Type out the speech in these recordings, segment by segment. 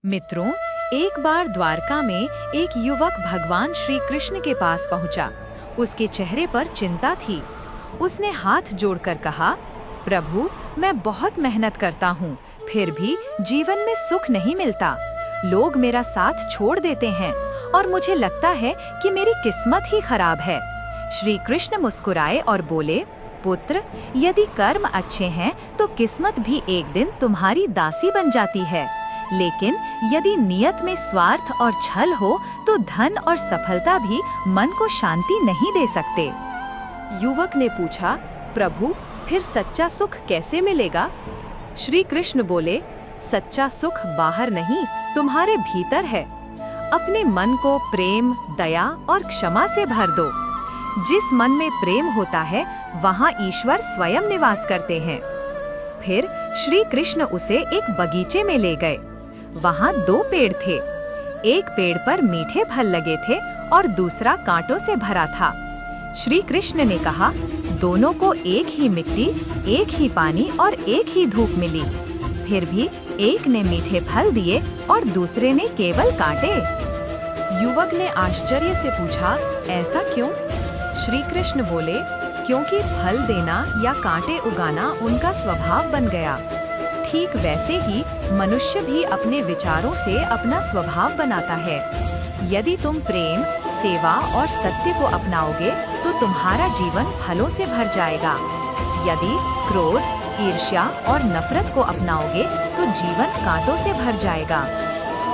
मित्रों, एक बार द्वारका में एक युवक भगवान श्री कृष्ण के पास पहुंचा। उसके चेहरे पर चिंता थी। उसने हाथ जोड़कर कहा, प्रभु, मैं बहुत मेहनत करता हूँ, फिर भी जीवन में सुख नहीं मिलता। लोग मेरा साथ छोड़ देते हैं और मुझे लगता है कि मेरी किस्मत ही खराब है। श्री कृष्ण मुस्कुराए और बोले, पुत्र, यदि कर्म अच्छे हैं तो किस्मत भी एक दिन तुम्हारी दासी बन जाती है। लेकिन यदि नियत में स्वार्थ और छल हो तो धन और सफलता भी मन को शांति नहीं दे सकते। युवक ने पूछा, प्रभु, फिर सच्चा सुख कैसे मिलेगा? श्री कृष्ण बोले, सच्चा सुख बाहर नहीं, तुम्हारे भीतर है। अपने मन को प्रेम, दया और क्षमा से भर दो। जिस मन में प्रेम होता है, वहाँ ईश्वर स्वयं निवास करते हैं। फिर श्री कृष्ण उसे एक बगीचे में ले गए। वहाँ 2 पेड़ थे। एक पेड़ पर मीठे फल लगे थे और दूसरा कांटों से भरा था। श्री कृष्ण ने कहा, दोनों को एक ही मिट्टी, एक ही पानी और एक ही धूप मिली। फिर भी एक ने मीठे फल दिए और दूसरे ने केवल कांटे। युवक ने आश्चर्य से पूछा, ऐसा क्यों? श्री कृष्ण बोले, क्योंकि फल देना या कांटे उगाना उनका स्वभाव बन गया। ठीक वैसे ही मनुष्य भी अपने विचारों से अपना स्वभाव बनाता है। यदि तुम प्रेम, सेवा और सत्य को अपनाओगे तो तुम्हारा जीवन फलों से भर जाएगा। यदि क्रोध, ईर्ष्या और नफरत को अपनाओगे तो जीवन कांटों से भर जाएगा।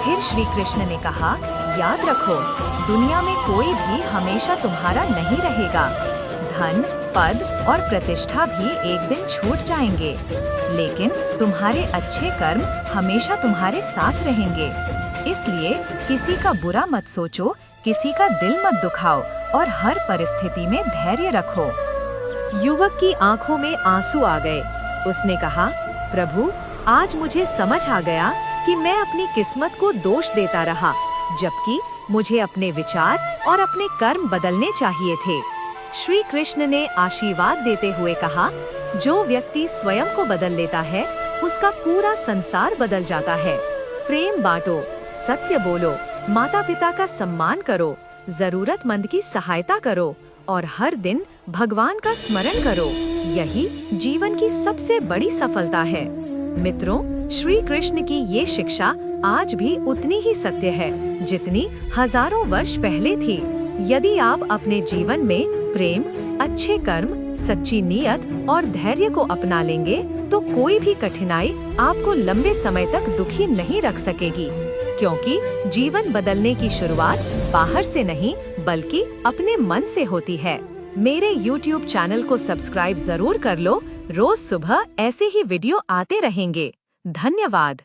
फिर श्री कृष्ण ने कहा, याद रखो, दुनिया में कोई भी हमेशा तुम्हारा नहीं रहेगा। धन, पद और प्रतिष्ठा भी एक दिन छूट जाएंगे, लेकिन तुम्हारे अच्छे कर्म हमेशा तुम्हारे साथ रहेंगे। इसलिए किसी का बुरा मत सोचो, किसी का दिल मत दुखाओ और हर परिस्थिति में धैर्य रखो। युवक की आंखों में आंसू आ गए। उसने कहा, प्रभु, आज मुझे समझ आ गया कि मैं अपनी किस्मत को दोष देता रहा, जबकि मुझे अपने विचार और अपने कर्म बदलने चाहिए थे। श्री कृष्ण ने आशीर्वाद देते हुए कहा, जो व्यक्ति स्वयं को बदल लेता है, उसका पूरा संसार बदल जाता है। प्रेम बांटो, सत्य बोलो, माता पिता का सम्मान करो, जरूरतमंद की सहायता करो और हर दिन भगवान का स्मरण करो। यही जीवन की सबसे बड़ी सफलता है। मित्रों, श्री कृष्ण की ये शिक्षा आज भी उतनी ही सत्य है जितनी हजारों वर्ष पहले थी। यदि आप अपने जीवन में प्रेम, अच्छे कर्म, सच्ची नीयत और धैर्य को अपना लेंगे तो कोई भी कठिनाई आपको लंबे समय तक दुखी नहीं रख सकेगी, क्योंकि जीवन बदलने की शुरुआत बाहर से नहीं बल्कि अपने मन से होती है। मेरे YouTube चैनल को सब्सक्राइब जरूर कर लो। रोज सुबह ऐसे ही वीडियो आते रहेंगे। धन्यवाद।